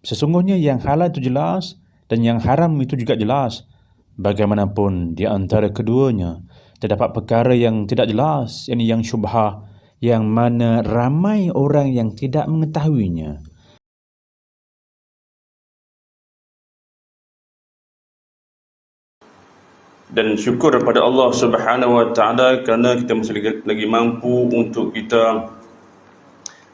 Sesungguhnya yang halal itu jelas dan yang haram itu juga jelas. Bagaimanapun di antara keduanya terdapat perkara yang tidak jelas, yakni yang syubhah, yang mana ramai orang yang tidak mengetahuinya. Dan syukur kepada Allah Subhanahu wa taala kerana kita masih lagi mampu untuk kita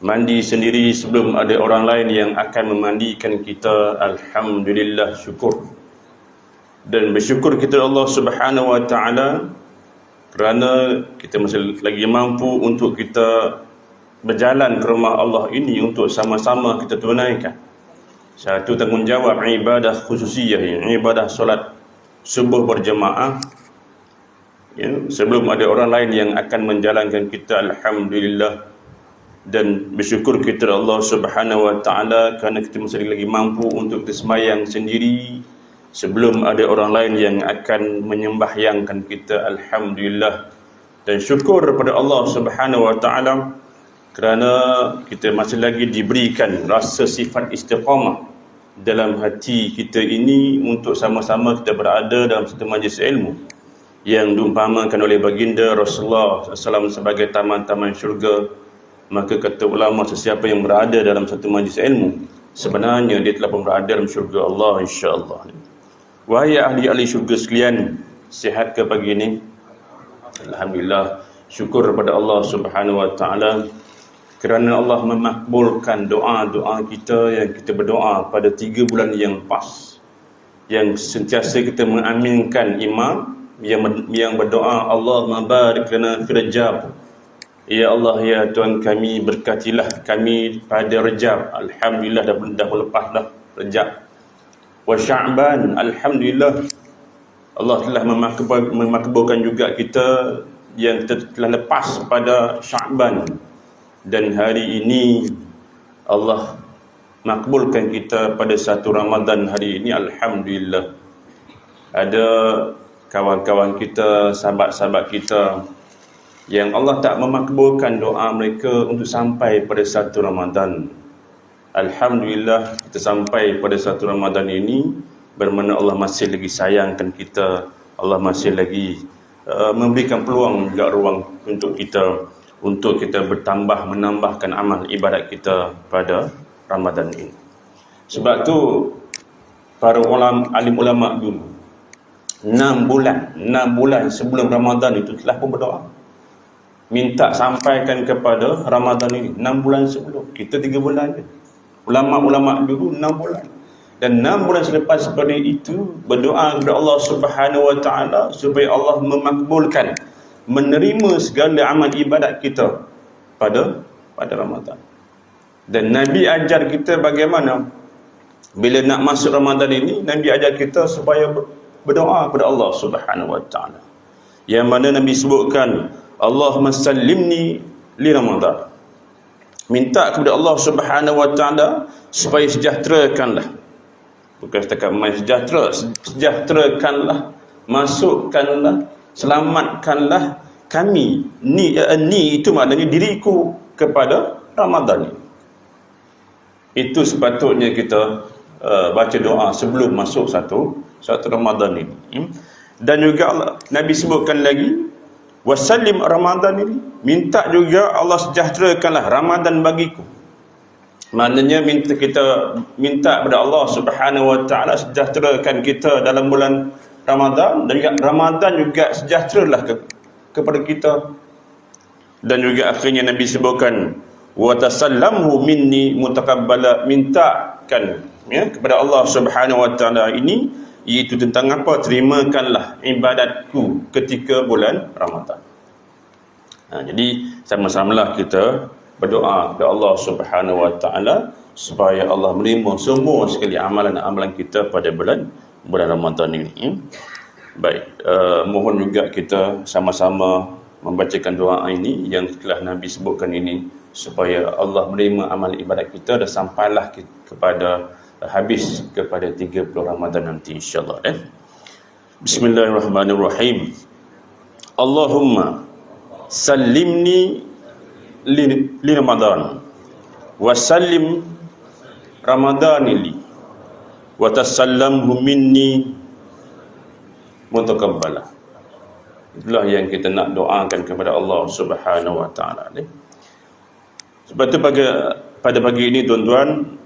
mandi sendiri sebelum ada orang lain yang akan memandikan kita. Alhamdulillah, syukur. Dan bersyukur kita Allah Subhanahu wa taala kerana kita masih lagi mampu untuk kita berjalan ke rumah Allah ini untuk sama-sama kita tunaikan satu tanggungjawab ibadah khususiyah, ibadah solat subuh berjemaah, sebelum ada orang lain yang akan menjalankan kita. Alhamdulillah. Dan bersyukur kita Allah Subhanahu wa taala kerana kita masih lagi mampu untuk kita sembahyang sendiri sebelum ada orang lain yang akan menyembahyangkan kita. Alhamdulillah. Dan syukur kepada Allah Subhanahu wa taala kerana kita masih lagi diberikan rasa sifat istiqamah dalam hati kita ini untuk sama-sama kita berada dalam satu majlis ilmu yang diumpamakan oleh baginda Rasulullah SAW sebagai taman-taman syurga. Maka kata ulama, sesiapa yang berada dalam satu majlis ilmu sebenarnya dia telah pun berada dalam syurga Allah, insya-Allah. Wahai ahli-ahli syurga sekalian, sihat ke pagi ini? Alhamdulillah, syukur kepada Allah Subhanahu wa taala kerana Allah memakbulkan doa-doa kita yang kita berdoa pada 3 bulan yang lepas, yang sentiasa kita mengaminkan imam yang berdoa, Allahumma barik lana fi Rajab. Ya Allah, ya Tuhan kami, berkatilah kami pada Rajab. Alhamdulillah dah lepas dah Rajab. Wa Sya'ban, alhamdulillah Allah telah memakbulkan juga kita yang telah lepas pada Sya'ban. Dan hari ini Allah makbulkan kita pada 1 Ramadan hari ini. Alhamdulillah. Ada kawan-kawan kita, sahabat-sahabat kita yang Allah tak memakbulkan doa mereka untuk sampai pada 1 Ramadan. Alhamdulillah, kita sampai pada 1 Ramadan ini bermakna Allah masih lagi sayangkan kita. Allah masih lagi memberikan peluang juga ruang untuk kita bertambah, menambahkan amal ibadat kita pada Ramadan ini. Sebab tu para alim ulama dulu 6 bulan sebelum Ramadan itu telah pun berdoa minta sampaikan kepada Ramadan ini. 6 bulan sebelum, kita 3 bulan je. Ulama-ulama dulu 6 bulan. Dan 6 bulan selepas daripada itu berdoa kepada Allah Subhanahu wa taala supaya Allah memakbulkan, menerima segala amal ibadat kita pada Ramadan. Dan Nabi ajar kita bagaimana bila nak masuk Ramadan ini. Nabi ajar kita supaya berdoa kepada Allah Subhanahu wa taala, yang mana Nabi sebutkan, Allahumma sallimni li Ramadan. Minta kepada Allah Subhanahu wa taala supaya sejahterakanlah, bukan setakat main sejahtera, sejahterakanlah, masukkanlah, selamatkanlah kami ni itu maknanya diriku kepada Ramadan ini. Itu sepatutnya kita baca doa sebelum masuk satu Ramadan ini. Dan juga Nabi sebutkan lagi, wasallim Ramadan ini, minta juga Allah sejahterakanlah Ramadan bagiku. Maknanya kita minta kepada Allah Subhanahu wa taala sejahterakan kita dalam bulan Ramadan, dan juga Ramadan juga sejahteralah kepada kita. Dan juga akhirnya Nabi sebutkan, wa tasallamhu minni mutaqabbala, mintakan kepada Allah Subhanahu wa taala ini, iaitu tentang apa? Terimakanlah ibadatku ketika bulan Ramadan. Jadi sama-samalah kita berdoa kepada Allah Subhanahu wa taala supaya Allah menerima semua sekali amalan-amalan kita pada bulan Ramadan ini. Baik, mohon juga kita sama-sama membacakan doa ini yang telah Nabi sebutkan ini, supaya Allah menerima amal ibadat kita dan sampailah kepada habis kepada 30 Ramadan nanti, insya-Allah. Bismillahirrahmanirrahim. Allahumma sallimni li Ramadan wa sallim Ramadani li. wa tasallamhu minni mutaqabbalah. Itulah yang kita nak doakan kepada Allah Subhanahu wa taala ni. Sebab tu pada pagi ini tuan-tuan,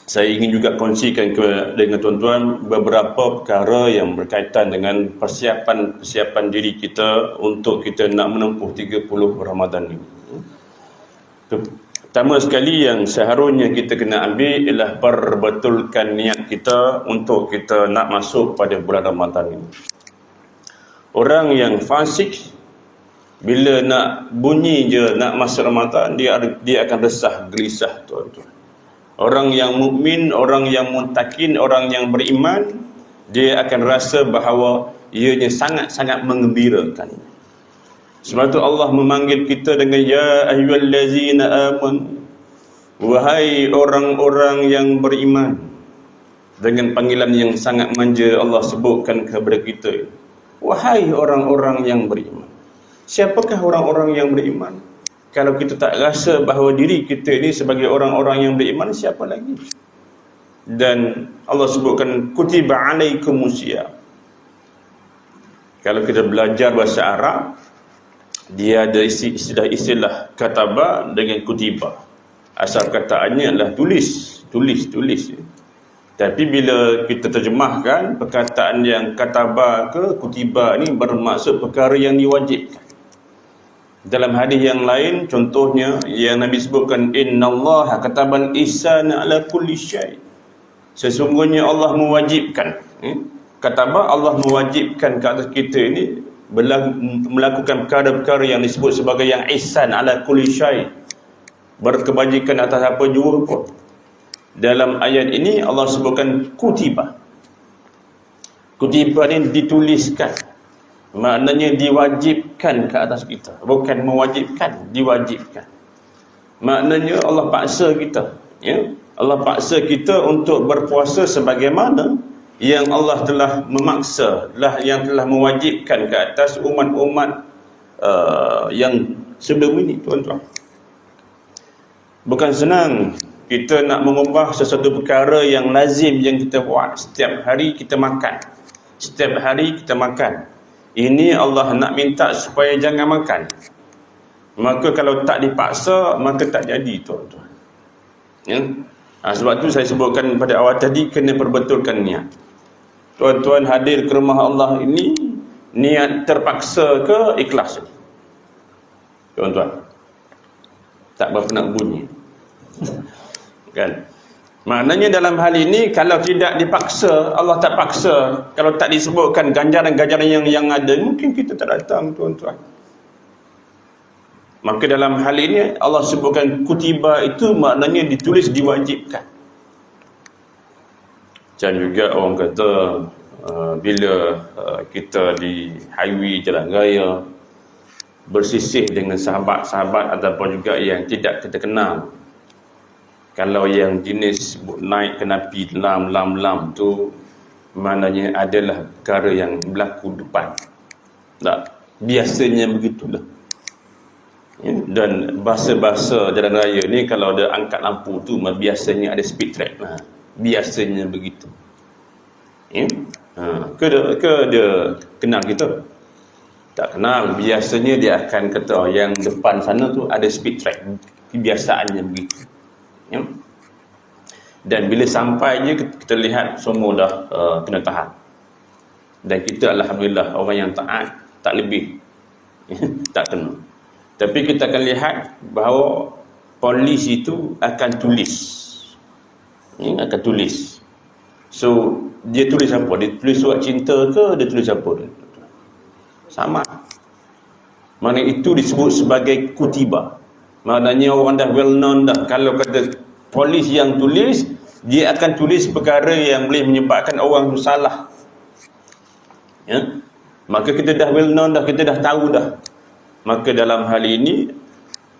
saya ingin juga kongsikan dengan tuan-tuan beberapa perkara yang berkaitan dengan persiapan diri kita untuk kita nak menempuh 30 Ramadan ini. Pertama sekali yang seharusnya kita kena ambil ialah perbetulkan niat kita untuk kita nak masuk pada bulan Ramadan ini. Orang yang fasik, bila nak bunyi je nak masuk Ramadan, dia akan resah, gelisah, tuan-tuan. Orang yang mukmin, orang yang muttaqin, orang yang beriman, dia akan rasa bahawa ianya sangat-sangat menggembirakan. Sebab tu Allah memanggil kita dengan ya ayyuhallazina amanu, wahai orang-orang yang beriman. Dengan panggilan yang sangat manja Allah sebutkan kepada kita, wahai orang-orang yang beriman. Siapakah orang-orang yang beriman? Kalau kita tak rasa bahawa diri kita ini sebagai orang-orang yang beriman, siapa lagi? Dan Allah sebutkan kutiba alaikumusiyam. Kalau kita belajar bahasa Arab, dia ada istilah kataba dengan kutiba. Asal kataannya adalah tulis. Tapi bila kita terjemahkan, perkataan yang kataba ke kutiba ni bermaksud perkara yang diwajibkan. Dalam hadis yang lain, contohnya yang Nabi sebutkan, innallaha katabal ihsana ala kulli syai. Sesungguhnya Allah mewajibkan, kataba, Allah mewajibkan ke atas kita ini melakukan perkara-perkara yang disebut sebagai yang ihsan ala kulli syai, berkebajikan atas apa jua pun. Dalam ayat ini Allah sebutkan kutiba. Kutiba ni dituliskan, maknanya diwajibkan ke atas kita. Bukan mewajibkan, diwajibkan. Maknanya Allah paksa kita, ya? Allah paksa kita untuk berpuasa sebagaimana yang Allah telah memaksa, yang telah mewajibkan ke atas umat-umat yang sebelum ini, tuan-tuan. Bukan senang kita nak mengubah sesuatu perkara yang lazim yang kita buat. Setiap hari kita makan, setiap hari kita makan. Ini Allah nak minta supaya jangan makan. Maka kalau tak dipaksa, maka tak jadi, tuan-tuan. Ya? Sebab tu saya sebutkan pada awal tadi, kena perbetulkan niat. Tuan-tuan hadir ke rumah Allah ini, niat terpaksa ke ikhlas? Tuan-tuan, tak berapa nak bunyi. Kan? Maknanya dalam hal ini, kalau tidak dipaksa, Allah tak paksa, kalau tak disebutkan ganjaran-ganjaran yang ada, mungkin kita tak datang, tuan-tuan. Maka dalam hal ini Allah sebutkan kutiba, itu maknanya ditulis, diwajibkan. Dan juga orang kata bila kita di highway, jalan raya, bersisih dengan sahabat-sahabat ataupun juga yang tidak kita kenal, kalau yang jenis naik kenapi lam tu, maknanya adalah perkara yang berlaku depan. Tak, biasanya begitulah. Ya, dan bahasa-bahasa jalan raya ni kalau ada angkat lampu tu, biasanya ada speed trap. Biasanya begitu. Ya? Ke dia kenal kita? Tak kenal. Biasanya dia akan kata yang depan sana tu ada speed trap. Kebiasaannya begitu. Ya? Dan bila sampai je kita lihat semua dah kena tahan. Dan kita alhamdulillah orang yang taat, tak lebih. Tak kena. Tapi kita akan lihat bahawa polis itu akan tulis. Akan tulis. So, dia tulis apa? Dia tulis surat cinta ke? Dia tulis apa? Sama. Maknanya itu disebut sebagai kutiba. Maknanya orang dah well known dah. Kalau kata polis yang tulis, dia akan tulis perkara yang boleh menyebabkan orang itu salah. Ya? Maka kita dah well known dah, kita dah tahu dah. Maka dalam hal ini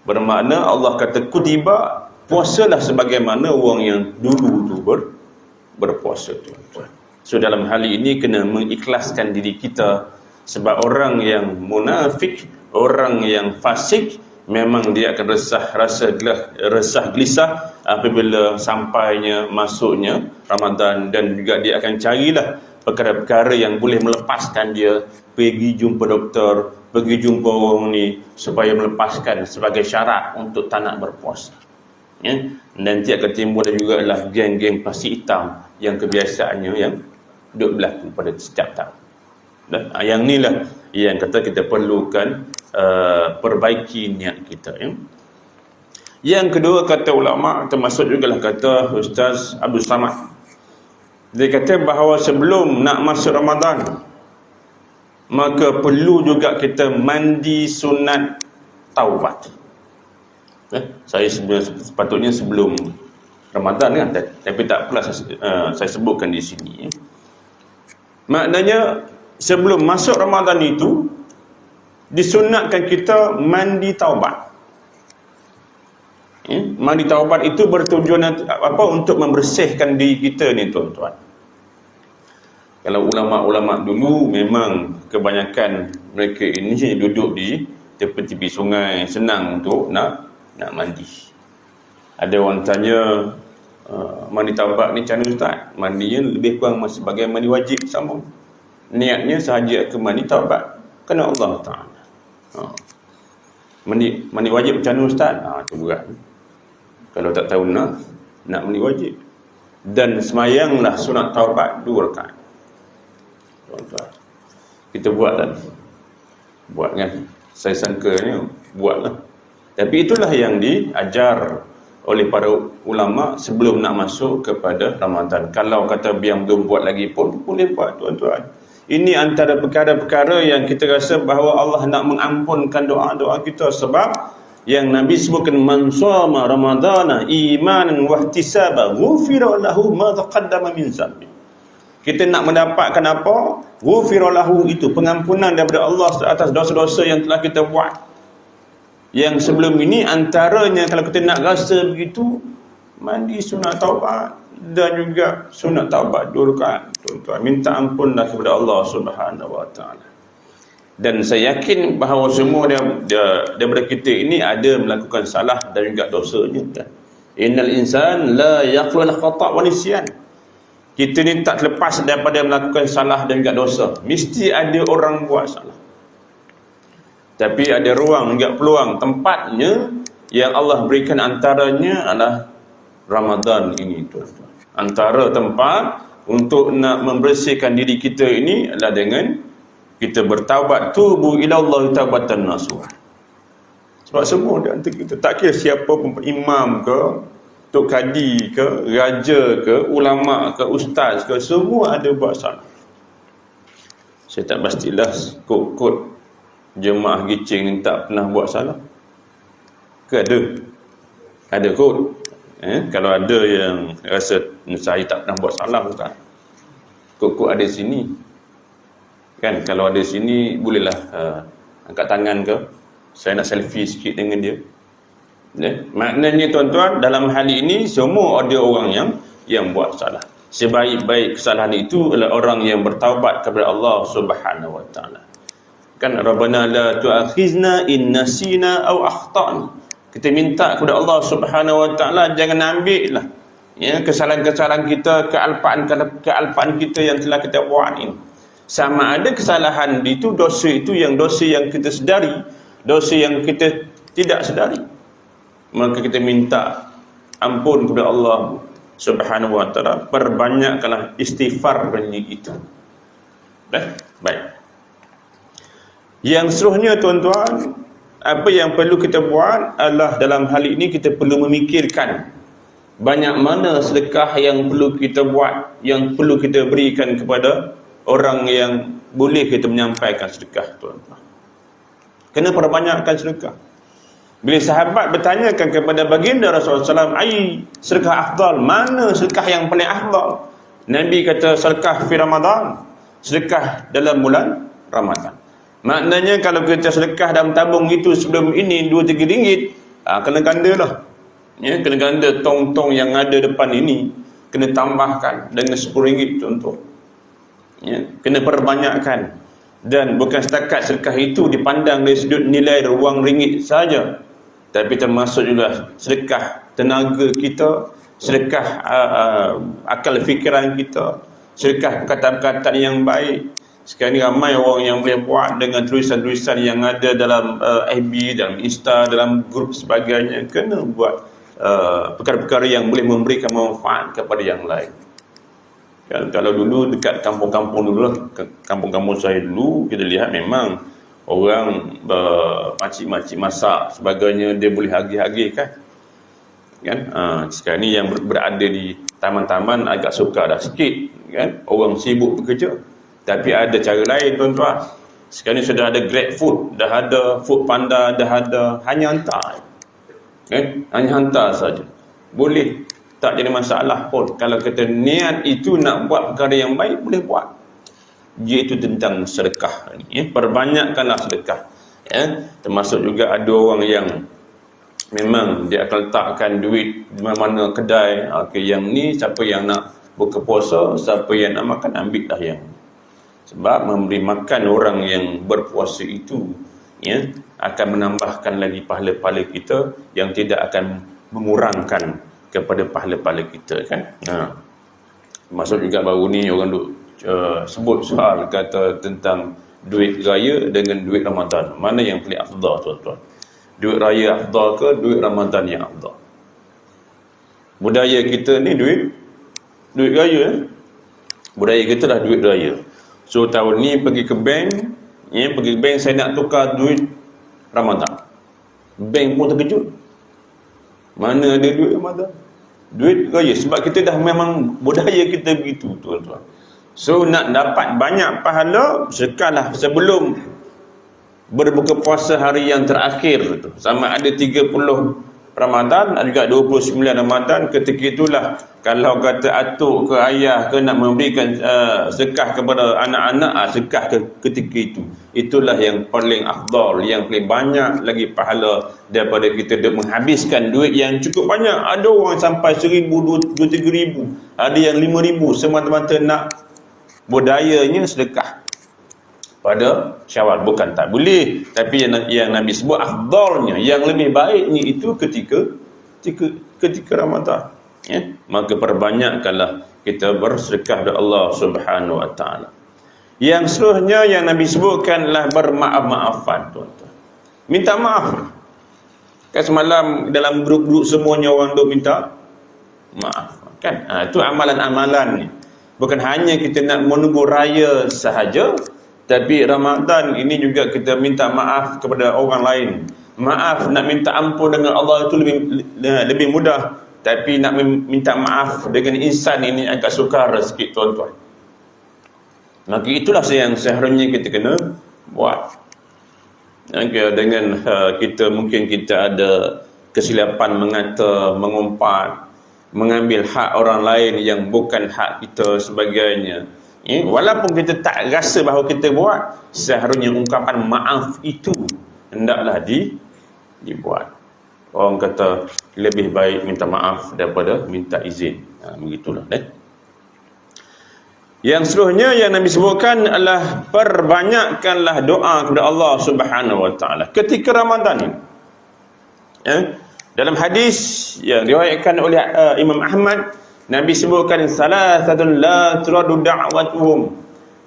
bermakna Allah kata kutiba, puasalah sebagaimana orang yang dulu tu berpuasa, tuan-tuan. So dalam hal ini kena mengikhlaskan diri kita, sebab orang yang munafik, orang yang fasik, memang dia akan resah gelisah apabila sampainya masuknya Ramadan, dan juga dia akan carilah perkara-perkara yang boleh melepaskan dia, pergi jumpa doktor, pergi jumpa orang ni supaya melepaskan sebagai syarat untuk tak nak berpuasa. Ya? Nanti akan timbul juga adalah geng-geng plastik hitam yang kebiasaannya yang duk berlaku pada setiap tahun. Yang ni lah yang kata kita perlukan perbaiki niat kita. Ya? Yang kedua, kata ulama, termasuk juga lah kata Ustaz Abdul Samad, dia kata bahawa sebelum nak masuk Ramadan, maka perlu juga kita mandi sunat taubat. Saya sepatutnya sebelum Ramadan kan, tapi tak apalah, saya sebutkan di sini. Maknanya sebelum masuk Ramadan itu disunatkan kita mandi taubat. Mandi taubat itu bertujuan apa? Untuk membersihkan diri kita ni, tuan-tuan. Kalau ulama-ulama dulu memang kebanyakan mereka ini duduk di tepi-tepi sungai, senang untuk nak mandi. Ada orang tanya, mandi taubat ni macam mana Ustaz? Mandinya lebih kurang sebagai mandi wajib sama. Niatnya sahaja ke mandi taubat kerana Allah Ta'ala. Mandi wajib macam mana Ustaz? Itu berat. Kalau tak tahu nak mandi wajib. Dan semayanglah sunat taubat 2 rakaat. Tuan-tuan, kita buatlah. Buat kan? Saya sangkanya buatlah. Tapi itulah yang diajar oleh para ulama sebelum nak masuk kepada Ramadan. Kalau kata yang belum buat lagi pun boleh buat, tuan-tuan. Ini antara perkara-perkara yang kita rasa bahawa Allah nak mengampunkan doa-doa kita, sebab yang Nabi sebutkan, man shama ramadana imanan wa ihtisaba ghufira lahu ma taqaddama min dhanbi. Kita nak mendapatkan apa? Ghufira lahu, itu pengampunan daripada Allah atas dosa-dosa yang telah kita buat. Yang sebelum ini antaranya, kalau kita nak rasa begitu, mandi sunat taubat dan juga sunat taubat 2 rakaat, tuan-tuan. Minta ampunlah kepada Allah Subhanahu wa taala. Dan saya yakin bahawa semua daripada kita ini ada melakukan salah dan juga dosanya, kan? Innal insan la yaqul khata' wa nisyan. Kita ni tak terlepas daripada melakukan salah dan juga dosa. Mesti ada orang buat salah. Tapi ada ruang juga peluang, tempatnya yang Allah berikan antaranya adalah Ramadan ini, tuan-tuan. Antara tempat untuk nak membersihkan diri kita ini adalah dengan kita bertaubat, tubu ilallah taubatan nasuha. Sebab semua di antara kita, tak kira siapa pun, imam ke, tok kadi ke, raja ke, ulama ke, ustaz ke, semua ada buat salah. Saya tak pastilah kod jemaah gicing ni tak pernah buat salah ke ada kod. Kalau ada yang rasa saya tak pernah buat salah, Ustaz, kod ada sini kan. Kalau ada sini bolehlah angkat tangan ke, saya nak selfie sikit dengan dia. Maknanya, tuan-tuan, dalam hal ini semua ada orang yang buat salah. Sebaik-baik kesalahan itu adalah orang yang bertaubat kepada Allah Subhanahu wa taala. Kan, Rabbana la tu'akhizna in nasina aw akhtana. Kita minta kepada Allah Subhanahu wa taala jangan ambil lah kesalahan-kesalahan kita, kealpaan kita yang telah kita buat ini. Sama ada kesalahan itu, dosa yang kita sedari, dosa yang kita tidak sedari, maka kita minta ampun kepada Allah Subhanahu wa taala. Perbanyakkanlah istighfar kepada kita. Baik. Yang seterusnya, tuan-tuan, apa yang perlu kita buat adalah dalam hal ini kita perlu memikirkan banyak mana sedekah yang perlu kita buat, yang perlu kita berikan kepada orang yang boleh kita menyampaikan sedekah, tuan-tuan. Kena perbanyakkan sedekah. Bila sahabat bertanyakan kepada baginda Rasulullah SAW, ai sedekah afdal, mana sedekah yang paling afdal? Nabi kata, sedekah fi Ramadan, sedekah dalam bulan Ramadan. Maknanya kalau kita sedekah dalam tabung itu sebelum ini 2-3 ringgit, kena ganda lah. Kena ganda tong-tong yang ada depan ini, kena tambahkan dengan 10 ringgit, tuan-tuan. Kena perbanyakkan. Dan bukan setakat sedekah itu dipandang dari sudut nilai wang ringgit saja, tapi termasuk juga sedekah tenaga kita, sedekah akal fikiran kita, sedekah perkataan-perkataan yang baik. Sekarang ni ramai orang yang boleh buat dengan tulisan-tulisan yang ada dalam FB, dalam Insta, dalam grup sebagainya. Kena buat perkara-perkara yang boleh memberikan manfaat kepada yang lain. Kan, kalau dulu dekat kampung-kampung dulu lah, kampung-kampung saya dulu, kita lihat memang orang makcik-makcik masak sebagainya, dia boleh agih-agih kan. Sekarang ni yang berada di taman-taman agak sukar dah sikit kan, orang sibuk bekerja. Tapi ada cara lain tuan-tuan. Sekarang ni sudah ada Grab Food, dah ada Food Panda, dah ada, hanya hantar kan? Hanya hantar saja, boleh, tak jadi masalah pun. Kalau kita niat itu nak buat perkara yang baik, boleh buat. Iaitu tentang sedekah ni, perbanyakkanlah sedekah termasuk juga ada orang yang memang dia akan letakkan duit di mana-mana kedai. Yang ni siapa yang nak buka puasa, siapa yang nak makan, ambil dah yang. Sebab memberi makan orang yang berpuasa itu akan menambahkan lagi pahala-pahala kita, yang tidak akan mengurangkan kepada pahala-pahala kita kan. Masuk juga baru ni orang duk sebut soal kata tentang duit raya dengan duit Ramadan. Mana yang paling afdal tuan-tuan? Duit raya afdal ke duit Ramadan yang afdal? Budaya kita ni duit raya. Budaya kita dah duit raya. So tahun ni pergi ke bank, saya nak tukar duit Ramadan. Bank pun terkejut. Mana ada duit Ramadan? Duit raya. Sebab kita dah memang budaya kita begitu tuan-tuan. So nak dapat banyak pahala, sedekahlah sebelum berbuka puasa hari yang terakhir tu. Sama ada 30 Ramadan, ada juga 29 Ramadan. Ketika itulah kalau kata atuk ke ayah ke nak memberikan sedekah kepada anak-anak, sedekah ketika itu. Itulah yang paling afdal, yang paling banyak lagi pahala daripada kita menghabiskan duit yang cukup banyak. Ada orang sampai 1,000, 2,000, 3,000, ada yang 5,000 semata-mata nak budayanya sedekah pada Syawal. Bukan tak boleh, tapi yang Nabi sebut afdalnya, yang lebih baiknya itu ketika Ramadan. Maka perbanyakkanlah kita bersedekah kepada Allah Subhanahu wa taala. Yang seterusnya yang Nabi sebutkanlah bermaaf-maafan tuan-tuan. Minta maaf. Kan semalam dalam grup-grup semuanya orang duk minta maaf kan. Itu amalan-amalan ni. Bukan hanya kita nak menunggu raya sahaja, tapi Ramadan ini juga kita minta maaf kepada orang lain. Maaf, nak minta ampun dengan Allah itu lebih mudah, tapi nak minta maaf dengan insan ini agak sukar sikit tuan-tuan. Maka itulah yang seharusnya kita kena buat. Dengan mungkin kita ada kesilapan mengata, mengumpat, mengambil hak orang lain yang bukan hak kita sebagainya. Walaupun kita tak rasa bahawa kita buat, seharusnya ungkapan maaf itu hendaklah dibuat. Orang kata lebih baik minta maaf daripada minta izin. Begitulah. Yang seterusnya yang Nabi sebutkan adalah perbanyakkanlah doa kepada Allah Subhanahu wa taala ketika Ramadan ini. Dalam hadis yang diriwayatkan oleh Imam Ahmad, Nabi sebutkan salasatun la turadu da'watuhum.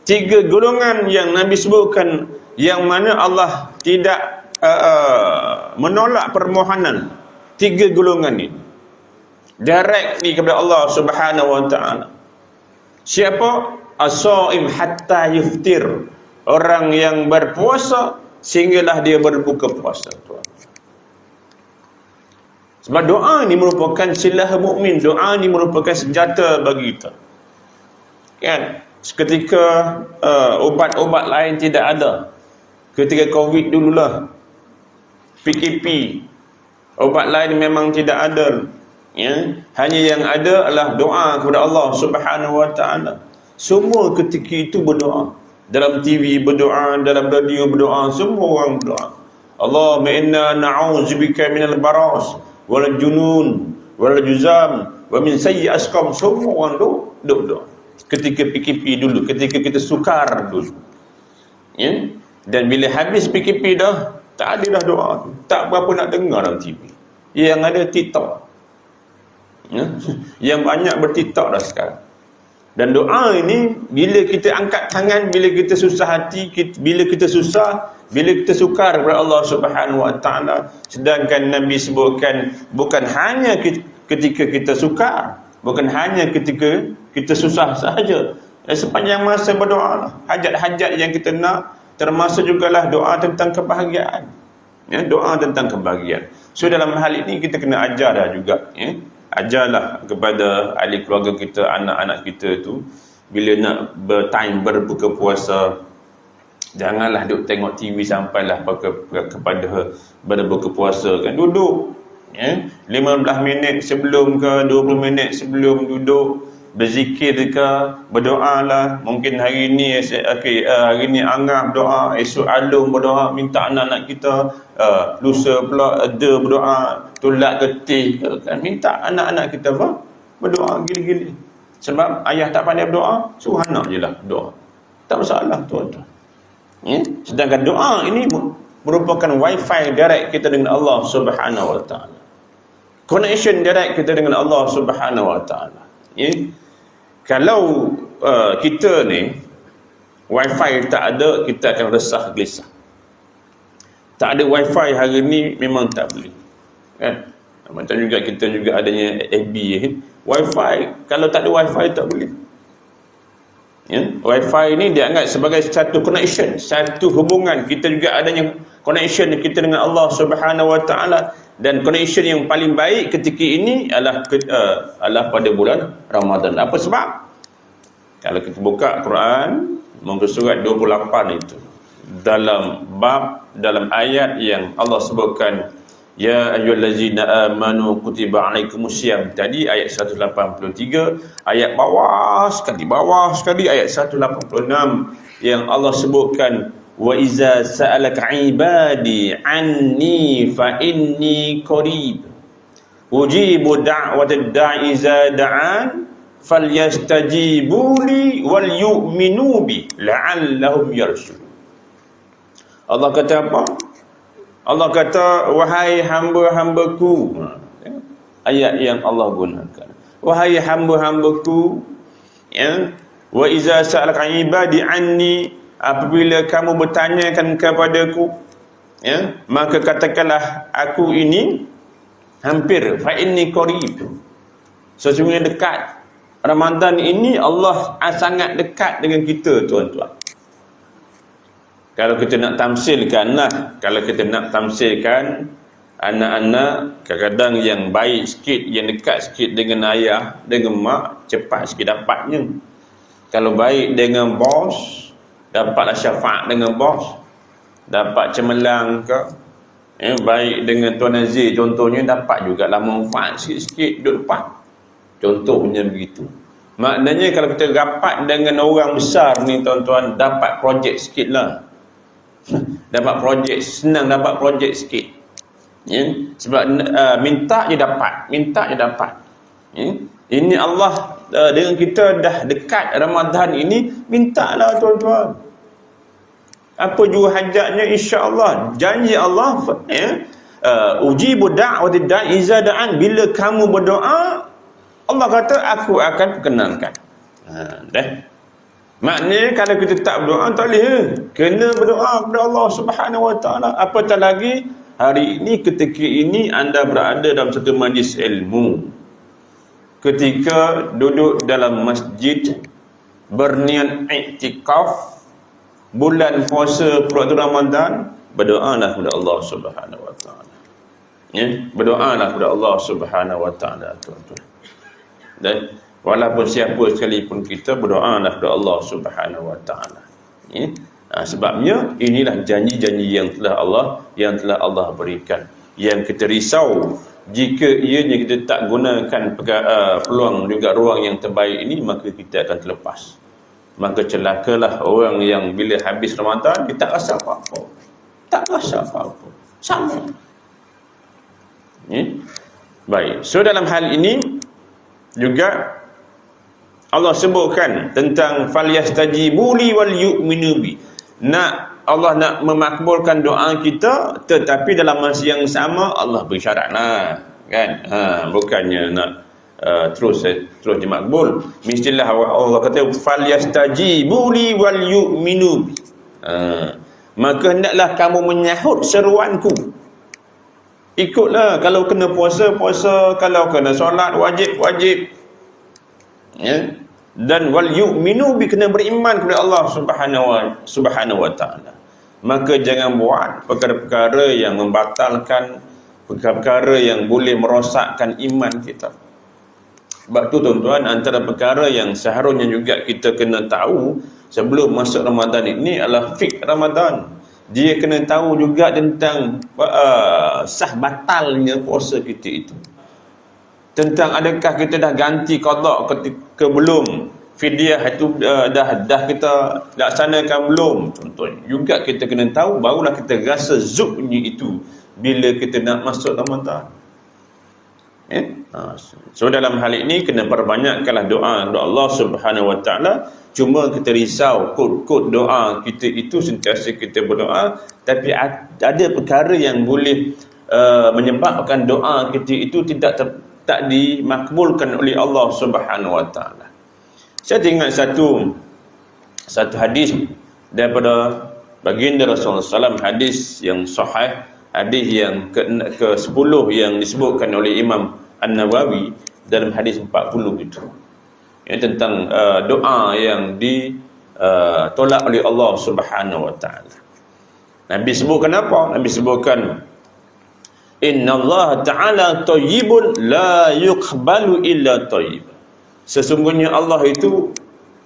3 golongan yang Nabi sebutkan yang mana Allah tidak menolak permohonan. 3 golongan ini direct kepada Allah Subhanahu wa taala. Siapa? As-shaim hatta yuftir. Orang yang berpuasa sehinggalah dia berbuka puasa. Sebab doa ni merupakan silah mukmin, doa ni merupakan senjata bagi kita. Kan? Ketika obat-obat lain tidak ada. Ketika Covid dululah, PKP, obat lain memang tidak ada. Hanya yang ada adalah doa kepada Allah Subhanahu wa taala. Semua ketika itu berdoa. Dalam TV berdoa, dalam radio berdoa, semua orang berdoa. Allahumma inna na'udzubika minal baras wal junun wal juzam wa min sayyi asqam. Semua orang doa. Ketika PKP dulu, ketika kita sukar dulu. Dan bila habis PKP dah, Tak ada dah doa tu. Tak berapa nak dengar dalam TV. Yang ada TikTok. Ya? Yang banyak berTikTok dah sekarang. Dan doa ini, bila kita angkat tangan, bila kita susah hati, bila kita susah, bila kita sukar kepada Allah Subhanahu Wa Taala, sedangkan Nabi sebutkan bukan hanya ketika kita sukar, bukan hanya ketika kita susah sahaja. Sepanjang masa berdoa lah. Hajat-hajat yang kita nak, termasuk jugalah doa tentang kebahagiaan. Ya, doa tentang kebahagiaan. So dalam hal ini kita kena ajar dah juga. Ya. Ajarlah kepada ahli keluarga kita, anak-anak kita tu, bila nak berbuka puasa, janganlah duduk tengok TV sampailah kepada berbuka puasa kan. Duduk 15 minit sebelum ke 20 minit sebelum duduk, berzikir ke, berdoa lah. Mungkin hari ni hari ni Angah berdoa, esok Alung berdoa, minta anak-anak kita, lusa pula ada berdoa, tolak getih kan, minta anak-anak kita berdoa gila-gila. Sebab ayah tak pandai berdoa, suruh anak je lah doa, tak masalah tuan-tuan. Sedangkan doa ini merupakan wifi direct kita dengan Allah Subhanahu Wa Taala, connection direct kita dengan Allah Subhanahu Wa Taala. Kalau kita ni wifi tak ada, kita akan resah gelisah. Tak ada wifi hari ni memang tak boleh kan. Macam juga kita juga adanya FB wifi, kalau tak ada wifi tak boleh. Wifi ni dianggap sebagai satu connection, satu hubungan. Kita juga adanya connection kita dengan Allah Subhanahu Wa Taala. Dan connection yang paling baik ketika ini adalah pada bulan Ramadan. Apa sebab? Kalau kita buka Quran, muka surat 28 itu, dalam ayat yang Allah sebutkan, ya ayyuhallazina amanu kutiba alaikumusiyam, tadi ayat 183, ayat bawah sekali ayat 186 yang Allah sebutkan, wa iza sa'alaka ibadi anni fa inni qarib ujibu da'watad da'i iza da'an falyastajibu li wal yu'minu bi la'allahum yarshudun. Allah kata apa? Allah kata, wahai hamba-hambaku. Ayat yang Allah gunakan, wahai hamba-hambaku, wa iza sa'alaka ibadi anni, apabila kamu bertanyakan kepadaku, maka katakanlah aku ini hampir, fa inni qarib, sesungguhnya dekat. Ramadan ini Allah sangat dekat dengan kita tuan-tuan. Kalau kita nak tamsilkan anak-anak, kadang-kadang yang baik sikit, yang dekat sikit dengan ayah, dengan mak, cepat sikit dapatnya. Kalau baik dengan bos, dapatlah syafaat dengan bos, dapat cemerlang ke. Baik dengan Tuan Azir contohnya, dapat jugalah manfaat sikit-sikit duduk depan. Contohnya begitu. Maknanya kalau kita rapat dengan orang besar ni tuan-tuan, dapat projek sikit lah. Dapat projek, senang dapat projek sikit. Sebab minta je dapat. Ini Allah dengan kita dah dekat Ramadan ini, mintalah tuan-tuan. Apa juga hajatnya, insya-Allah. Janji Allah, ujibu da'watid da'i iza da'an, bila kamu berdoa, Allah kata aku akan perkenankan. Maknanya kalau kita tak berdoa, tak boleh. Kena berdoa kepada Allah Subhanahu Wa Taala. Apatah lagi hari ini, ketika ini anda berada dalam satu majlis ilmu, ketika duduk dalam masjid berniat iktikaf bulan puasa waktu Ramadan, berdoalah kepada Allah Subhanahu Wa Taala. Berdoalah kepada Allah Subhanahu Wa Taala tuan-tuan. Dan walaupun siapa sekalipun, kita berdoalah kepada Allah Subhanahu Wa Taala. Sebabnya inilah janji-janji yang telah Allah berikan. Yang kita risau, jika ianya kita tak gunakan peluang juga ruang yang terbaik ini, maka kita akan terlepas. Maka celakalah orang yang bila habis Ramadan dia tak rasa apa-apa. Sama. Baik. So dalam hal ini juga Allah sebutkan tentang falyastajibu li wal yu'minu bi. Nak Allah nak memakbulkan doa kita, tetapi dalam masa yang sama Allah bersyarat lah, kan? Bukannya nak terus dimakbul. Mestilah Allah kata falyastajibu li wal yu'minu. Maka hendaklah kamu menyahut seruanku. Ikutlah, kalau kena puasa, kalau kena solat, wajib. Ya. Dan wal yu'minu bi, kena beriman kepada Allah Subhanahu wa taala. Maka jangan buat perkara-perkara yang membatalkan, perkara-perkara yang boleh merosakkan iman kita. Sebab tu tuan-tuan, antara perkara yang seharusnya juga kita kena tahu sebelum masuk Ramadan ini adalah fiqh Ramadan. Dia kena tahu juga tentang sah batalnya puasa kita itu. Tentang adakah kita dah ganti qada ketika belum, fidyah itu dah kita laksanakan belum. Contohnya juga kita kena tahu, barulah kita rasa zubnya itu bila kita nak masuk Ramadan. So dalam hal ini kena perbanyakkanlah doa kepada Allah Subhanahu wa taala. Cuma kita risau kod doa kita itu sentiasa kita berdoa, tapi ada perkara yang boleh menyebabkan doa kita itu tak dimakbulkan oleh Allah Subhanahu wa taala. Saya teringat satu hadis daripada baginda Rasulullah SAW, hadis yang sahih, hadis yang ke-10 yang disebutkan oleh Imam An-Nawawi dalam hadis 40 itu. Tentang doa yang ditolak oleh Allah Subhanahu wa taala. Nabi sebutkan apa? Nabi sebutkan innallaha ta'ala thayyibun la yuqbalu illa thayyib. Sesungguhnya Allah itu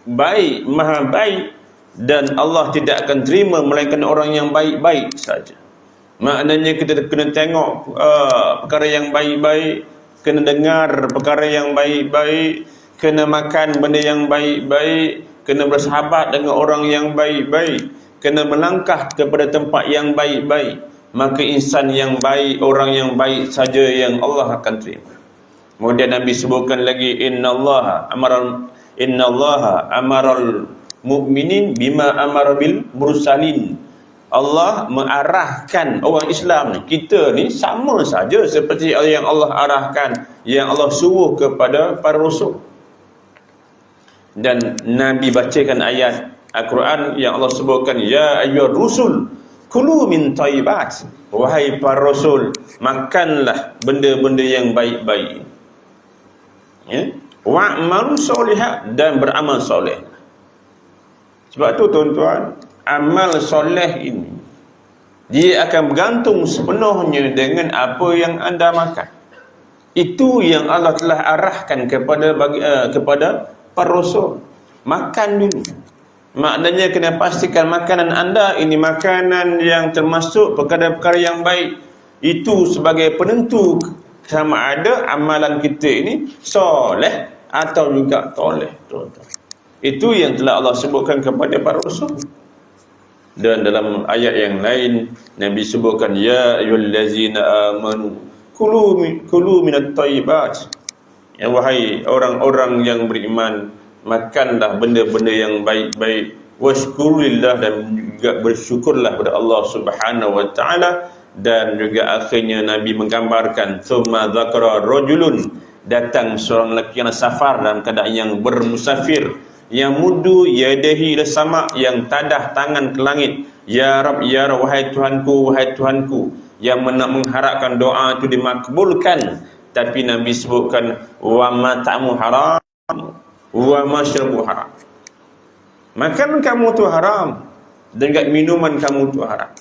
baik, maha baik, dan Allah tidak akan terima melainkan orang yang baik-baik saja. Maknanya kita kena tengok perkara yang baik-baik, kena dengar perkara yang baik-baik, kena makan benda yang baik-baik, kena bersahabat dengan orang yang baik-baik, kena melangkah kepada tempat yang baik-baik. Maka insan yang baik, orang yang baik saja yang Allah akan terima. Kemudian Nabi sebutkan lagi innallaha amaral mu'minin bima amara bil mursalin. Allah mengarahkan orang Islam ni, kita ni sama saja seperti yang Allah arahkan, yang Allah suruh kepada para rasul. Dan Nabi bacakan ayat Al-Quran yang Allah sebutkan ya ayyuhar rusul kulu min thayyibat. Wahai para rasul, makanlah benda-benda yang baik-baik. Ya? Wa'malu solihat, dan beramal soleh. Sebab tu tuan-tuan, amal soleh ini dia akan bergantung sepenuhnya dengan apa yang anda makan. Itu yang Allah telah arahkan kepada para rasul. Makan dulu. Maknanya kena pastikan makanan anda ini makanan yang termasuk perkara-perkara yang baik. Itu sebagai penentu sama ada amalan kita ini soleh atau juga toleh. Itu yang telah Allah sebutkan kepada para rasul. Dan dalam ayat yang lain Nabi sebutkan ya ayyuhallazina amanu kulu minat thayyibat. Ya, wahai orang-orang yang beriman, makanlah benda-benda yang baik-baik, washkurillah, dan juga bersyukurlah kepada Allah Subhanahu wa taala. Dan juga akhirnya Nabi menggambarkan thumma dzakara rajulun, datang seorang lelaki yang safar dalam keadaan yang bermusafir, yang mudu yadahi ila sama, yang tadah tangan ke langit, ya Rabb, ya Rabb, wahai Tuhanku, yang mengharapkan doa itu dimakbulkan. Tapi Nabi sebutkan wa mat'amu haram wa masyrabu haram. Makan kamu tu haram, dan juga minuman kamu tu haram.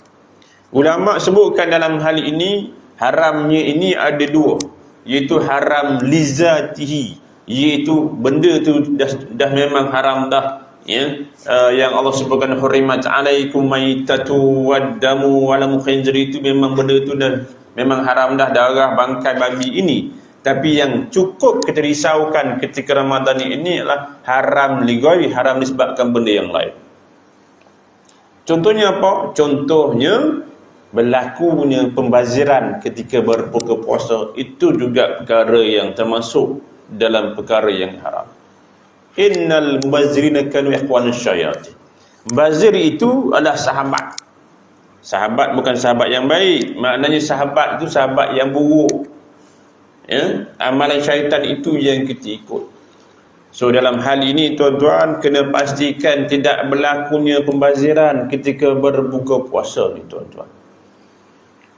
Ulama sebutkan dalam hal ini, haramnya ini ada dua, iaitu haram lizatihi, iaitu benda tu dah memang haram dah, ya. Yang Allah sebutkan hurimat alaikum maitatu waddamu walam khinzir, itu memang benda tu dah memang haram dah, darah bangkai babi ini. Tapi yang cukup kita risaukan ketika Ramadan ini adalah haram lighairi, haram disebabkan benda yang lain. Contohnya apa? Contohnya berlakunya pembaziran ketika berbuka puasa, itu juga perkara yang termasuk dalam perkara yang haram. Innal mubazirina kanu ikhwanus syayatin. Bazir itu adalah sahabat Sahabat bukan sahabat yang baik, maknanya sahabat itu sahabat yang buruk. Ya, amalan syaitan itu yang kita ikut. So dalam hal ini tuan-tuan kena pastikan tidak berlakunya pembaziran ketika berbuka puasa ni tuan-tuan.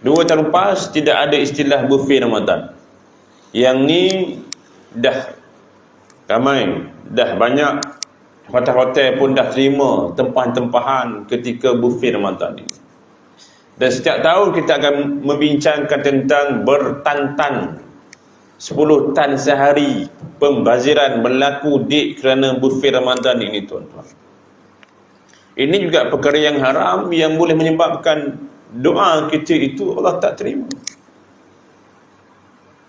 2 tahun lepas tidak ada istilah buffet Ramadan. Yang ni dah ramai, dah banyak hotel-hotel pun dah terima tempahan-tempahan ketika buffet Ramadan ini. Dan setiap tahun kita akan membincangkan tentang bertantan 10 tan sehari pembaziran berlaku di kerana buffet Ramadan ini tuan-tuan. Ini juga perkara yang haram yang boleh menyebabkan doa kita itu Allah tak terima.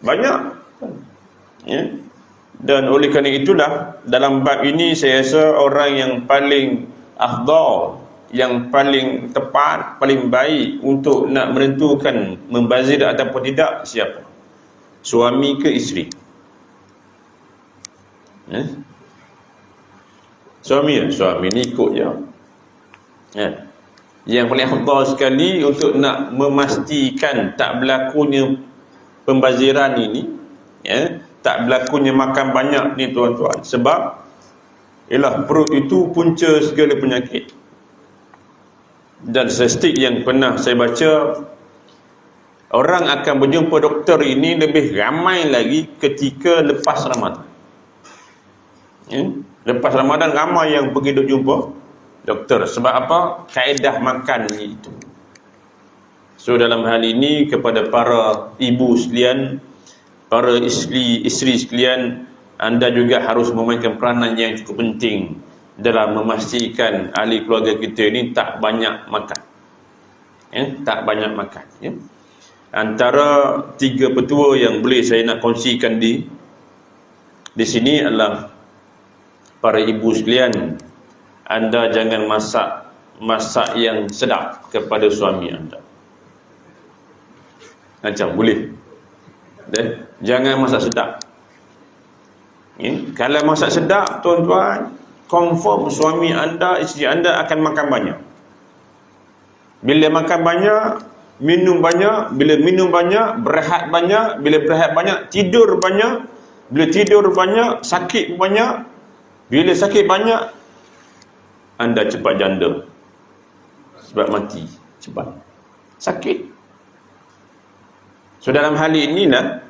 Banyak. Ya. Dan oleh kerana itulah dalam bab ini saya rasa orang yang paling afdal, yang paling tepat, paling baik untuk nak menentukan membazir ataupun tidak siapa? Suami ke isteri? Suami ni ikut je. Yang paling afdal sekali untuk nak memastikan tak berlakunya pembaziran ini, tak berlakunya makan banyak ni tuan-tuan, sebab ialah perut itu punca segala penyakit. Dan statistik yang pernah saya baca, orang akan berjumpa doktor ini lebih ramai lagi ketika lepas Ramadan. Lepas Ramadan ramai yang pergi jumpa doktor. Sebab apa? Kaedah makan itu. So dalam hal ini kepada para ibu sekalian, para isteri sekalian, anda juga harus memainkan peranan yang cukup penting dalam memastikan ahli keluarga kita ini tak banyak makan. Tak banyak makan. Antara 3 petua yang boleh saya nak kongsikan di sini adalah, para ibu sekalian, anda jangan masak yang sedap kepada suami anda. Macam boleh. Jangan masak sedap. Kalau masak sedap tuan-tuan, confirm suami anda, isteri anda akan makan banyak. Bila makan banyak, minum banyak. Bila minum banyak, berehat banyak. Bila berehat banyak, tidur banyak. Bila tidur banyak, sakit banyak. Bila sakit banyak, anda cepat janda. Sebab mati cepat. Sakit. So dalam hal inilah,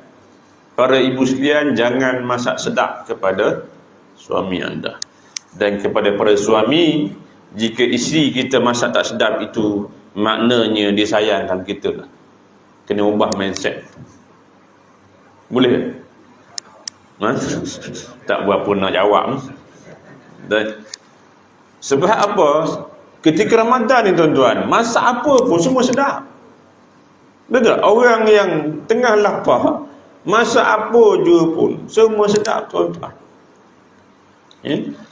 para ibu sekalian, jangan masak sedap kepada suami anda. Dan kepada para suami, jika isteri kita masak tak sedap itu, maknanya dia sayangkan kita lah. Kena ubah mindset. Boleh? Tak berapa nak jawab. Dan sebab apa? Ketika Ramadan ni tuan-tuan, masak apa pun semua sedap. Betul? Orang yang tengah lapar, masak apa juga pun semua sedap tuan-tuan.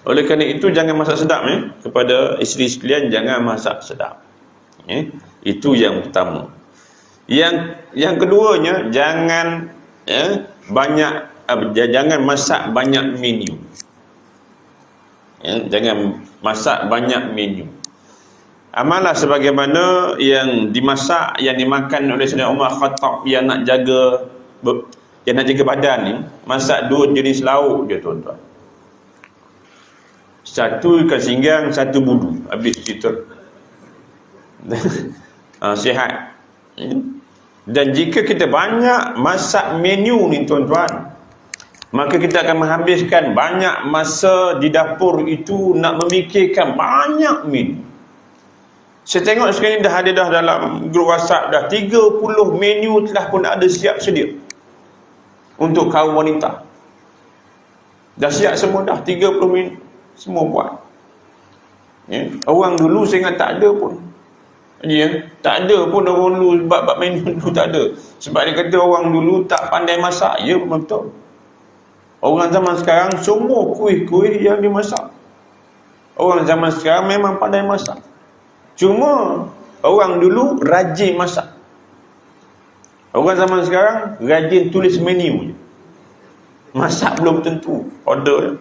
Oleh kerana itu jangan masak sedap kepada isteri sekalian, jangan masak sedap. Itu yang pertama. Yang keduanya, jangan jangan masak banyak menu. Jangan masak banyak menu. Amalah sebagaimana yang dimasak, yang dimakan oleh Sayyidina Umar Khattab yang nak jaga badan ni, masak 2 jenis lauk je tuan-tuan. Satu ikan singgang, satu budu. Habis cerita. Sihat. Dan jika kita banyak masak menu ni tuan-tuan, maka kita akan menghabiskan banyak masa di dapur itu nak memikirkan banyak menu. Saya tengok sekarang dah ada dalam grup WhatsApp dah 30 menu telah pun ada siap sedia untuk kaum wanita. Dah siap semua dah 30 menu. Semua buat. Orang dulu saya ingat tak ada pun. Tak ada pun orang dulu, bab menu dulu tak ada. Sebab dia kata orang dulu tak pandai masak. Ya, betul. Orang zaman sekarang semua kuih-kuih yang dimasak. Orang zaman sekarang memang pandai masak. Cuma orang dulu rajin masak. Orang zaman sekarang rajin tulis menu je. Masak belum tentu. Order.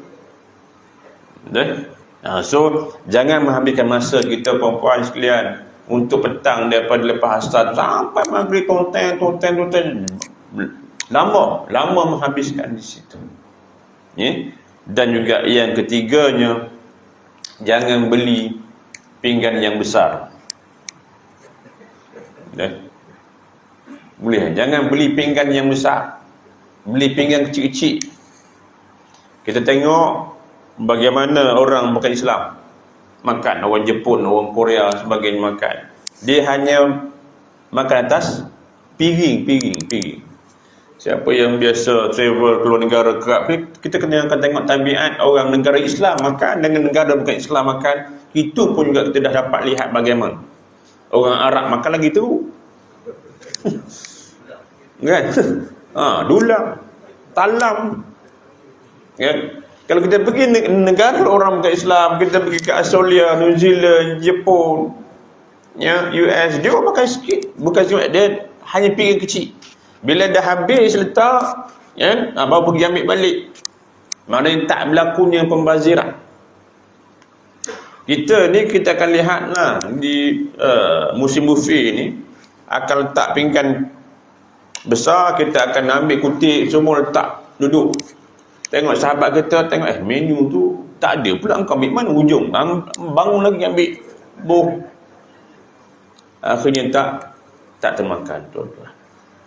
So jangan menghabiskan masa kita perempuan sekalian untuk petang daripada lepas asar sampai maghrib tonten. Lama menghabiskan di situ. Ya? Dan juga yang ketiganya, jangan beli pinggan yang besar. Boleh, jangan beli pinggan yang besar. Beli pinggan kecil-kecil. Kita tengok bagaimana orang bukan Islam makan, orang Jepun, orang Korea sebagainya makan. Dia hanya makan atas piring. Siapa yang biasa travel keluar negara kerap, kita kena akan tengok tabiat orang negara Islam makan dengan negara bukan Islam makan. Itu pun juga kita dah dapat lihat bagaimana orang Arab makan lagi tu. Kan? Dulang, talam. Kan? Kalau kita pergi negara orang bukan Islam, kita pergi ke Australia, New Zealand, Jepun, ya, US, dia orang makan sikit, bukan cuma dia hanya piring kecil. Bila dah habis letak, ya, baru pergi ambil balik. Maknanya tak berlakunya pembaziran. Kita akan lihatlah di musim buffet ni akan letak pinggan besar, kita akan ambil kutip semua letak duduk. Tengok sahabat kita, tengok menu tu tak ada pula, kau ambil mana hujung, bangun lagi ambil boh. Akhirnya tak termakan, tuan-tuan.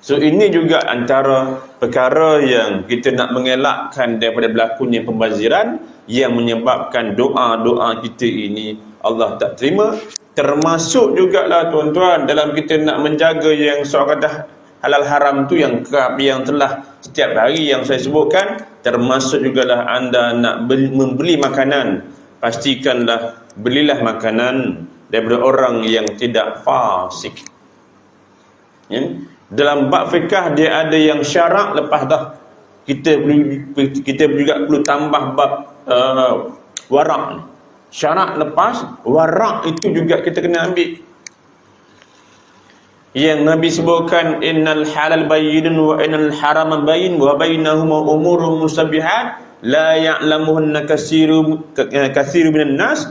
So ini juga antara perkara yang kita nak mengelakkan daripada berlakunya pembaziran yang menyebabkan doa-doa kita ini Allah tak terima. Termasuk jugalah tuan-tuan dalam kita nak menjaga yang soal halal haram tu yang kerap yang telah setiap hari yang saya sebutkan, termasuk jugalah anda nak membeli makanan, pastikanlah belilah makanan daripada orang yang tidak fasik. Ya? Dalam bab fikah dia ada yang syarak, lepas dah kita juga perlu tambah bab warak. Syarak lepas warak itu juga kita kena ambil. Yang Nabi sebutkan innal halal bayyinun wa innal harama bayyin wa bainahuma umurun mustabihat la ya'lamuhunna katsirun minan nas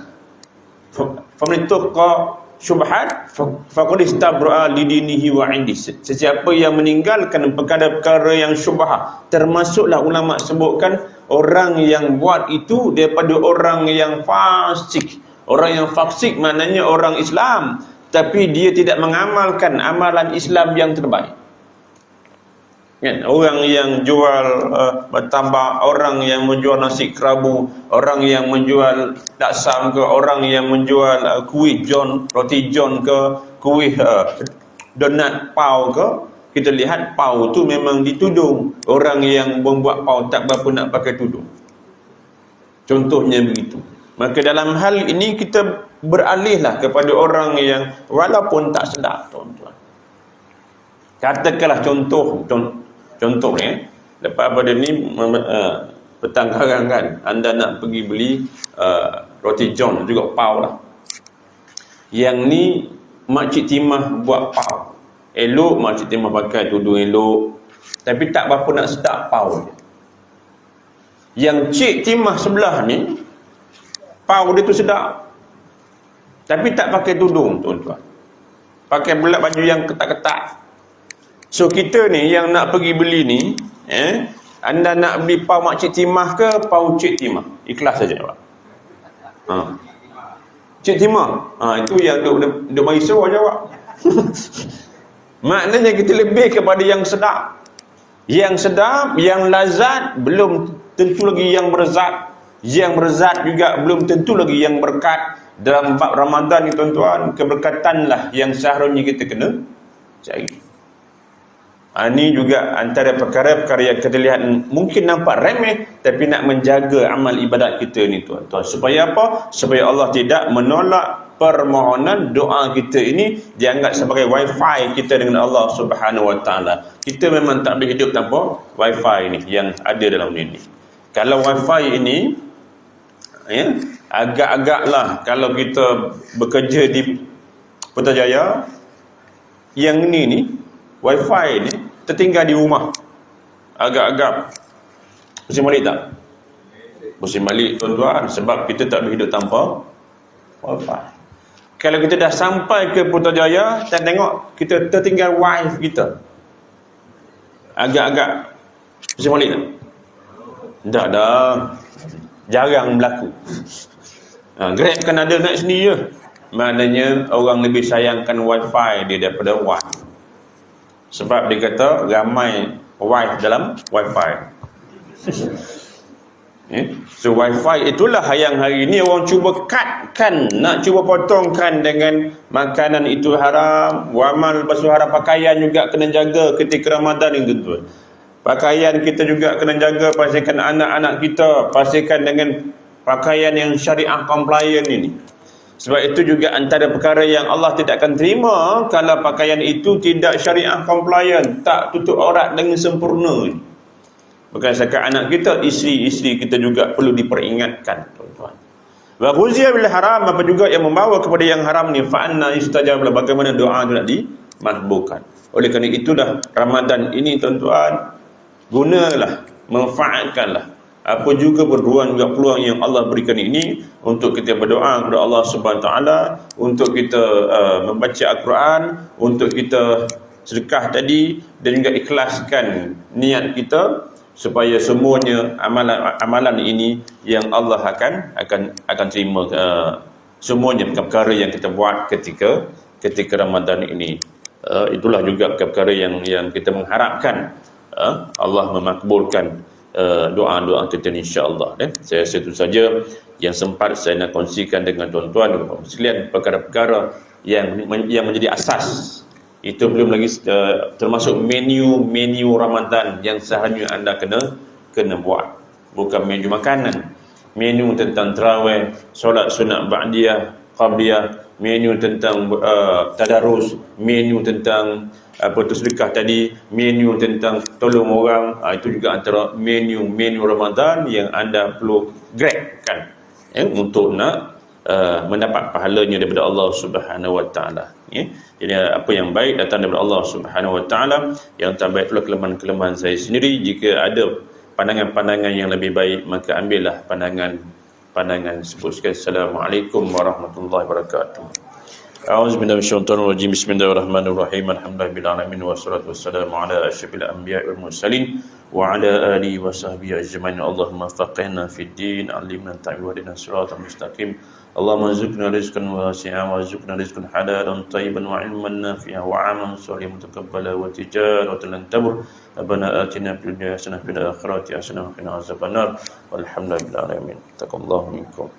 faman ittaqa syubhat faqad istabra'a lidinihi wa 'indi. Sesiapa yang meninggalkan perkara-perkara yang syubhat, termasuklah ulama sebutkan orang yang buat itu daripada orang yang fasik. Orang yang fasik maknanya orang Islam tapi dia tidak mengamalkan amalan Islam yang terbaik. Kan? Orang yang jual bertambah, orang yang menjual nasi kerabu, orang yang menjual laksam ke, orang yang menjual kuih John, roti John ke, kuih donat pau ke, kita lihat pau tu memang ditudung. Orang yang membuat pau tak berapa nak pakai tudung. Contohnya begitu. Maka dalam hal ini kita beralihlah kepada orang yang walaupun tak sedap, tuan-tuan. Katakanlah contoh ni, lepas pada ni petang karang kan, anda nak pergi beli roti John juga pau lah. Yang ni Makcik Timah buat pau. Elok Makcik Timah pakai tudung elok, tapi tak berapa nak sedap pau dia. Yang Cik Timah sebelah ni pau dia tu sedap, tapi tak pakai tudung, tuan-tuan. Pakai pula baju yang ketat-ketat. So kita ni yang nak pergi beli ni, anda nak beli pau Makcik Timah ke pau Cik Timah? Ikhlas saja jawab. Cik Timah. Itu yang duk mari suruh jawab. Maknanya kita lebih kepada yang sedap. Yang sedap, yang lazat, belum tentu lagi yang berzat. Yang berzat juga belum tentu lagi yang berkat. Dalam bab Ramadan ni tuan-tuan, keberkatanlah yang seharusnya kita kena cari. Ini juga antara perkara-perkara yang kita lihat mungkin nampak remeh, tapi nak menjaga amal ibadat kita ni tuan-tuan. Supaya apa? Supaya Allah tidak menolak permohonan doa kita ini dianggap sebagai wifi kita dengan Allah Subhanahu Wa Taala. Kita memang tak boleh hidup tanpa wifi ni yang ada dalam dunia ni. Kalau wifi ini agak-agaklah kalau kita bekerja di Putrajaya, yang ni wifi ni tertinggal di rumah, agak-agak musim balik tak? Musim balik tuan-tuan, sebab kita tak boleh hidup tanpa wifi. Kalau kita dah sampai ke Putrajaya dan tengok kita tertinggal wife kita, agak-agak pusing balik tak? Tak dah, jarang berlaku. Grab kan ada naik sendiri je. Maknanya orang lebih sayangkan wifi dia daripada wife. Sebab dia kata ramai wife dalam wifi. So wifi itulah yang hari ini orang cuba cutkan, nak cuba potongkan dengan makanan itu haram, wamal basuh haram, pakaian juga kena jaga ketika Ramadan ini tuan. Pakaian kita juga kena jaga, pastikan anak-anak kita pastikan dengan pakaian yang syariah compliant ini. Sebab itu juga antara perkara yang Allah tidak akan terima kalau pakaian itu tidak syariah compliant, tak tutup aurat dengan sempurna. Bukan sekadar anak kita, isteri-isteri kita juga perlu diperingatkan, tuan-tuan. Wa ghuziya bil haram, apa juga yang membawa kepada yang haram ni, fa anna yustajab, bagaimana doa itu nak dimakbulkan. Oleh kerana itulah Ramadan ini, tuan-tuan, gunalah, manfaatkanlah apa juga peluang yang Allah berikan ini untuk kita berdoa kepada Allah Subhanahu Wa Taala, untuk kita membaca Al-Quran, untuk kita sedekah tadi, dan juga ikhlaskan niat kita supaya semuanya amalan ini yang Allah akan terima, semuanya perkara yang kita buat ketika Ramadan ini. Itulah juga perkara yang kita mengharapkan Allah memakbulkan doa-doa kita insya-Allah. Saya rasa itu saja yang sempat saya nak kongsikan dengan tuan-tuan dan puan sekalian, perkara-perkara yang menjadi asas. Itu belum lagi termasuk menu Ramadan yang seharusnya anda kena buat. Bukan menu makanan, menu tentang tarawih, solat sunat ba'diyah, qabliyah, menu tentang tadarus, menu tentang sedekah tadi, menu tentang tolong orang. Itu juga antara menu Ramadan yang anda perlu grabkan untuk nak mendapat pahalanya daripada Allah Subhanahu Wa Taala. Jadi apa yang baik datang daripada Allah Subhanahu Wa Taala, yang tak baik itulah kelemahan-kelemahan saya sendiri. Jika ada pandangan-pandangan yang lebih baik, maka ambillah pandangan sebut. Assalamualaikum warahmatullahi wabarakatuh. A'udzubillahi minasyaitonir rajim. Bismillahirrahmanirrahim. Alhamdulillahirabbil alamin wassalatu wassalamu ala asyrafil anbiya'i wal mursalin wa ala alihi wa sahbihi ajmain. Allahumma faqihna fid din, 'allimna ta'wil wa hdina siratal mustaqim. Allahumma rizqna rizqan wasi'an warzuqna rizqan halalan tayyiban wa 'ilman nafi'an wa 'amalan shalihan mutaqabbalan wa tijaratan lan tabur. Rabbana atina fid dunya hasanah wa fil akhirati hasanah wa qina azabannar. Walhamdulillahirabbil alamin. Taqabbalallahu minkum.